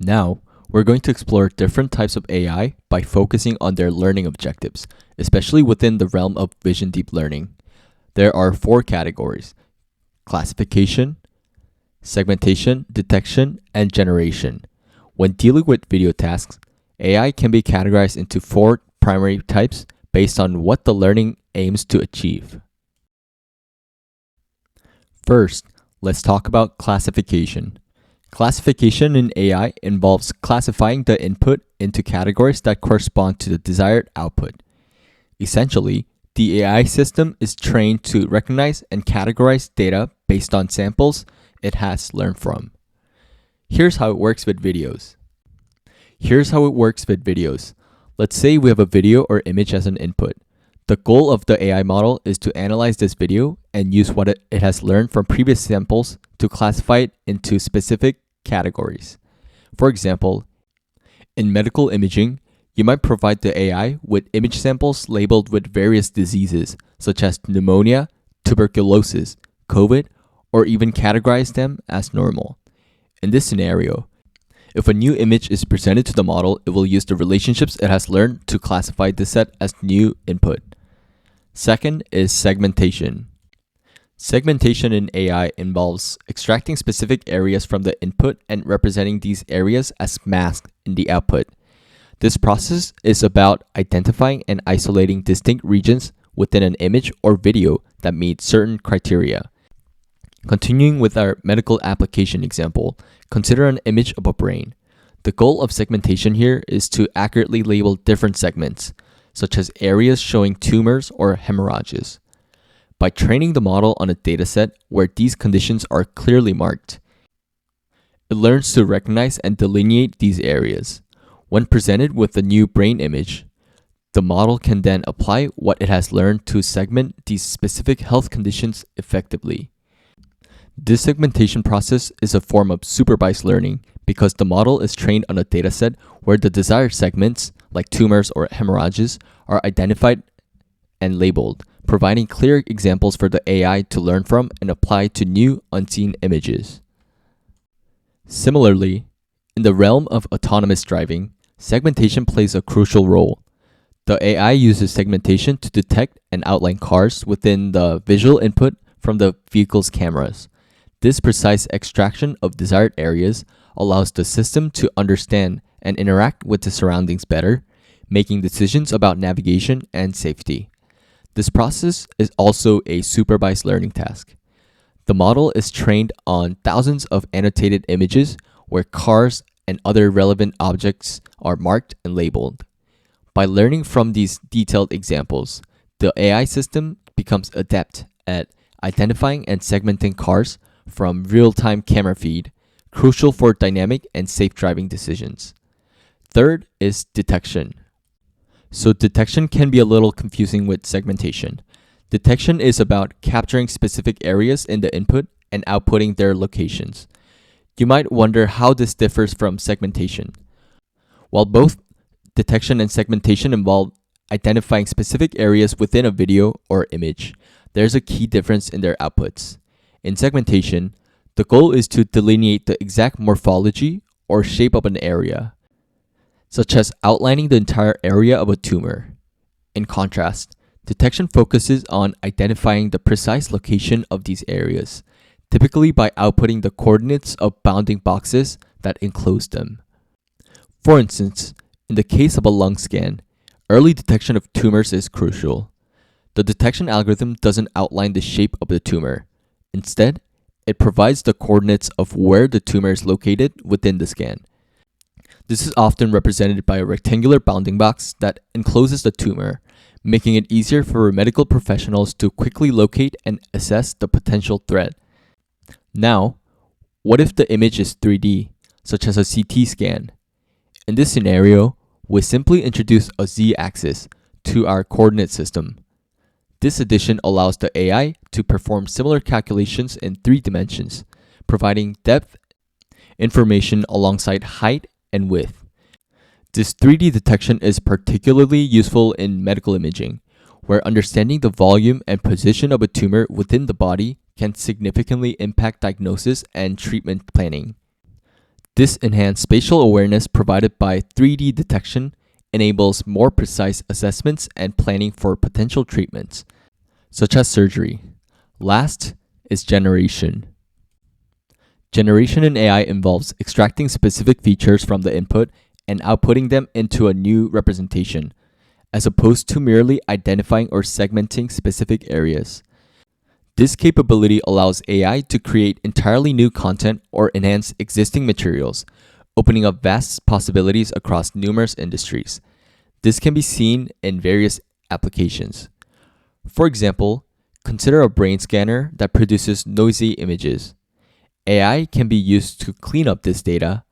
Now, we're going to explore different types of AI by focusing on their learning objectives, especially within the realm of vision deep learning. There are 4 categories: classification, segmentation, detection, and generation. When dealing with video tasks, AI can be categorized into 4 primary types based on what the learning aims to achieve. First, let's talk about classification. Classification in AI involves classifying the input into categories that correspond to the desired output. Essentially, the AI system is trained to recognize and categorize data based on samples it has learned from. Here's how it works with videos. Let's say we have a video or image as an input. The goal of the AI model is to analyze this video and use what it has learned from previous samples to classify it into specific categories. For example, in medical imaging, you might provide the AI with image samples labeled with various diseases such as pneumonia, tuberculosis, COVID, or even categorize them as normal. In this scenario, if a new image is presented to the model, it will use the relationships it has learned to classify this set as new input. Second is segmentation. Segmentation in AI involves extracting specific areas from the input and representing these areas as masks in the output. This process is about identifying and isolating distinct regions within an image or video that meet certain criteria. Continuing with our medical application example, consider an image of a brain. The goal of segmentation here is to accurately label different segments, such as areas showing tumors or hemorrhages. By training the model on a dataset where these conditions are clearly marked, it learns to recognize and delineate these areas. When presented with a new brain image, the model can then apply what it has learned to segment these specific health conditions effectively. This segmentation process is a form of supervised learning because the model is trained on a dataset where the desired segments, like tumors or hemorrhages, are identified and labeled, providing clear examples for the AI to learn from and apply to new unseen images. Similarly, in the realm of autonomous driving, segmentation plays a crucial role. The AI uses segmentation to detect and outline cars within the visual input from the vehicle's cameras. This precise extraction of desired areas allows the system to understand and interact with the surroundings better, making decisions about navigation and safety. This process is also a supervised learning task. The model is trained on thousands of annotated images where cars and other relevant objects are marked and labeled. By learning from these detailed examples, the AI system becomes adept at identifying and segmenting cars from real-time camera feed, crucial for dynamic and safe driving decisions. Third is detection. So detection can be a little confusing with segmentation. Detection is about capturing specific areas in the input and outputting their locations. You might wonder how this differs from segmentation. While both detection and segmentation involve identifying specific areas within a video or image, there's a key difference in their outputs. In segmentation, the goal is to delineate the exact morphology or shape of an area, such as outlining the entire area of a tumor. In contrast, detection focuses on identifying the precise location of these areas, typically by outputting the coordinates of bounding boxes that enclose them. For instance, in the case of a lung scan, early detection of tumors is crucial. The detection algorithm doesn't outline the shape of the tumor. Instead, it provides the coordinates of where the tumor is located within the scan. This is often represented by a rectangular bounding box that encloses the tumor, making it easier for medical professionals to quickly locate and assess the potential threat. Now, what if the image is 3D, such as a CT scan? In this scenario, we simply introduce a z-axis to our coordinate system. This addition allows the AI to perform similar calculations in 3 dimensions, providing depth information alongside height and width. This 3D detection is particularly useful in medical imaging, where understanding the volume and position of a tumor within the body can significantly impact diagnosis and treatment planning. This enhanced spatial awareness provided by 3D detection enables more precise assessments and planning for potential treatments, such as surgery. Last is generation. Generation in AI involves extracting specific features from the input and outputting them into a new representation, as opposed to merely identifying or segmenting specific areas. This capability allows AI to create entirely new content or enhance existing materials, opening up vast possibilities across numerous industries. This can be seen in various applications. For example, consider a brain scanner that produces noisy images. AI can be used to clean up this data,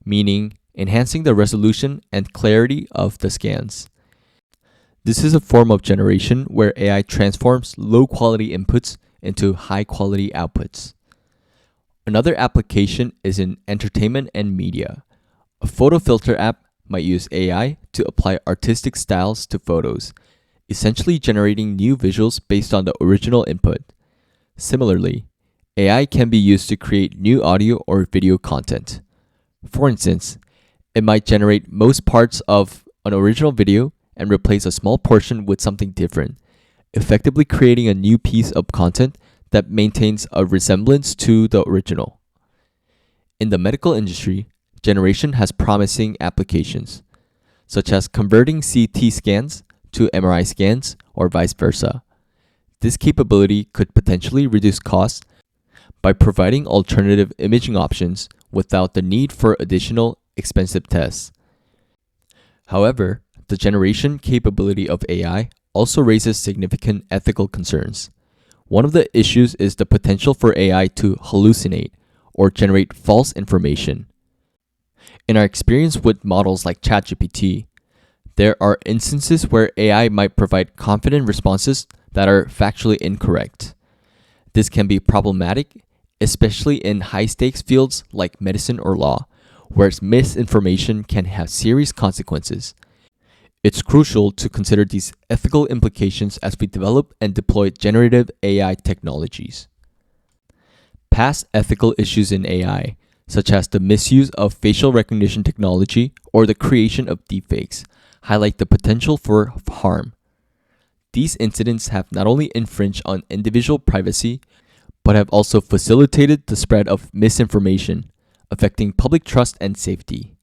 meaning enhancing the resolution and clarity of the scans. This is a form of generation where AI transforms low-quality inputs into high-quality outputs. Another application is in entertainment and media. A photo filter app might use AI to apply artistic styles to photos, essentially generating new visuals based on the original input. Similarly, AI can be used to create new audio or video content. For instance, it might generate most parts of an original video and replace a small portion with something different, effectively creating a new piece of content that maintains a resemblance to the original. In the medical industry, generation has promising applications, such as converting CT scans to MRI scans or vice versa. This capability could potentially reduce costs by providing alternative imaging options without the need for additional expensive tests. However, the generation capability of AI also raises significant ethical concerns. One of the issues is the potential for AI to hallucinate or generate false information. In our experience with models like ChatGPT, there are instances where AI might provide confident responses that are factually incorrect. This can be problematic, especially in high-stakes fields like medicine or law, where misinformation can have serious consequences. It's crucial to consider these ethical implications as we develop and deploy generative AI technologies. Past ethical issues in AI, such as the misuse of facial recognition technology or the creation of deepfakes, highlight the potential for harm. These incidents have not only infringed on individual privacy, but have also facilitated the spread of misinformation, affecting public trust and safety.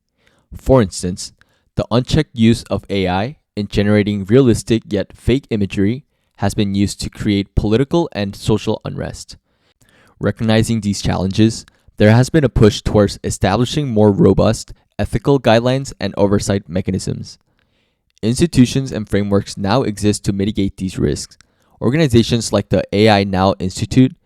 For instance, the unchecked use of AI in generating realistic yet fake imagery has been used to create political and social unrest. Recognizing these challenges, there has been a push towards establishing more robust ethical guidelines and oversight mechanisms. Institutions and frameworks now exist to mitigate these risks. Organizations like the AI Now Institute,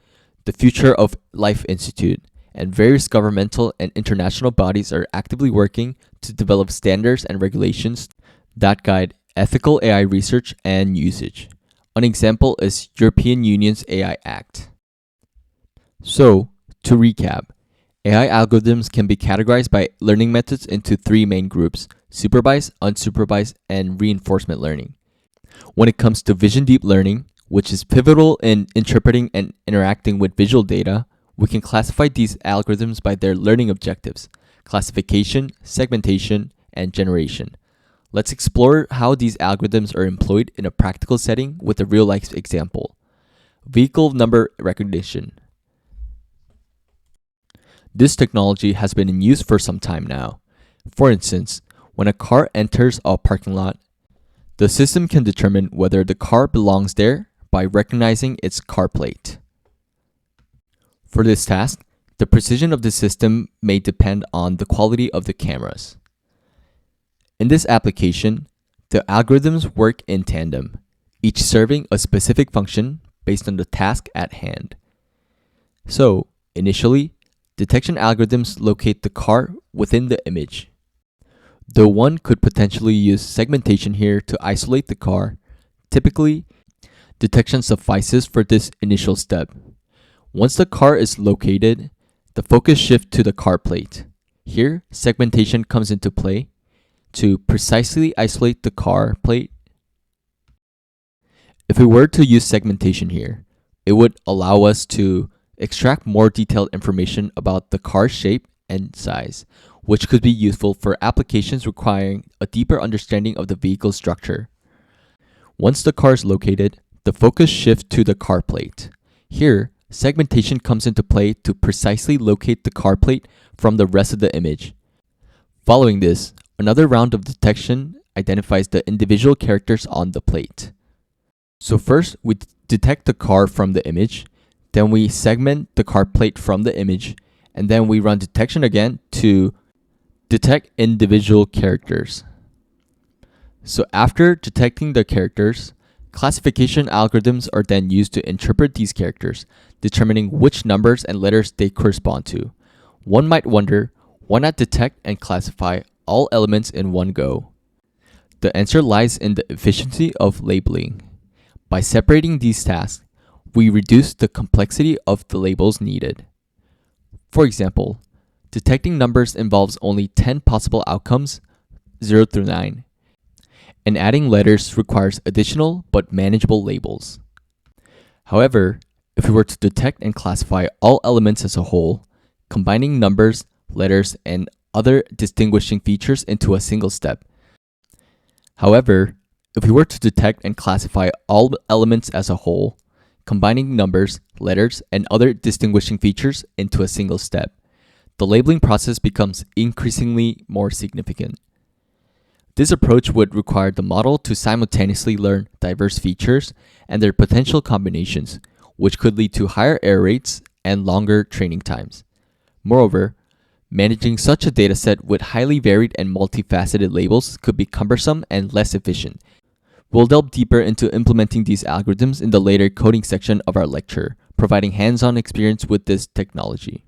the Future of Life Institute, and various governmental and international bodies are actively working to develop standards and regulations that guide ethical AI research and usage. An example is European Union's AI Act. So, to recap, AI algorithms can be categorized by learning methods into three main groups: supervised, unsupervised, and reinforcement learning. When it comes to vision deep learning, which is pivotal in interpreting and interacting with visual data, we can classify these algorithms by their learning objectives: classification, segmentation, and generation. Let's explore how these algorithms are employed in a practical setting with a real-life example. Vehicle number recognition. This technology has been in use for some time now. For instance, when a car enters a parking lot, the system can determine whether the car belongs there by recognizing its car plate. For this task, the precision of the system may depend on the quality of the cameras. In this application, the algorithms work in tandem, each serving a specific function based on the task at hand. So, initially, detection algorithms locate the car within the image. Though one could potentially use segmentation here to isolate the car, typically, detection suffices for this initial step. Once the car is located, the focus shifts to the car plate. Here, segmentation comes into play to precisely isolate the car plate. If we were to use segmentation here, it would allow us to extract more detailed information about the car's shape and size, which could be useful for applications requiring a deeper understanding of the vehicle structure. Once the car is located, the focus shifts to the car plate. Here, segmentation comes into play to precisely locate the car plate from the rest of the image. Following this, another round of detection identifies the individual characters on the plate. So first, we detect the car from the image, then we segment the car plate from the image, and then we run detection again to detect individual characters. So after detecting the characters, classification algorithms are then used to interpret these characters, determining which numbers and letters they correspond to. One might wonder, why not detect and classify all elements in one go? The answer lies in the efficiency of labeling. By separating these tasks, we reduce the complexity of the labels needed. For example, detecting numbers involves only 10 possible outcomes, 0 through 9, and adding letters requires additional but manageable labels. However, if we were to detect and classify all elements as a whole, combining numbers, letters, and other distinguishing features into a single step. However, if we were to detect and classify all elements as a whole, combining numbers, letters, and other distinguishing features into a single step, the labeling process becomes increasingly more significant. This approach would require the model to simultaneously learn diverse features and their potential combinations, which could lead to higher error rates and longer training times. Moreover, managing such a dataset with highly varied and multifaceted labels could be cumbersome and less efficient. We'll delve deeper into implementing these algorithms in the later coding section of our lecture, providing hands-on experience with this technology.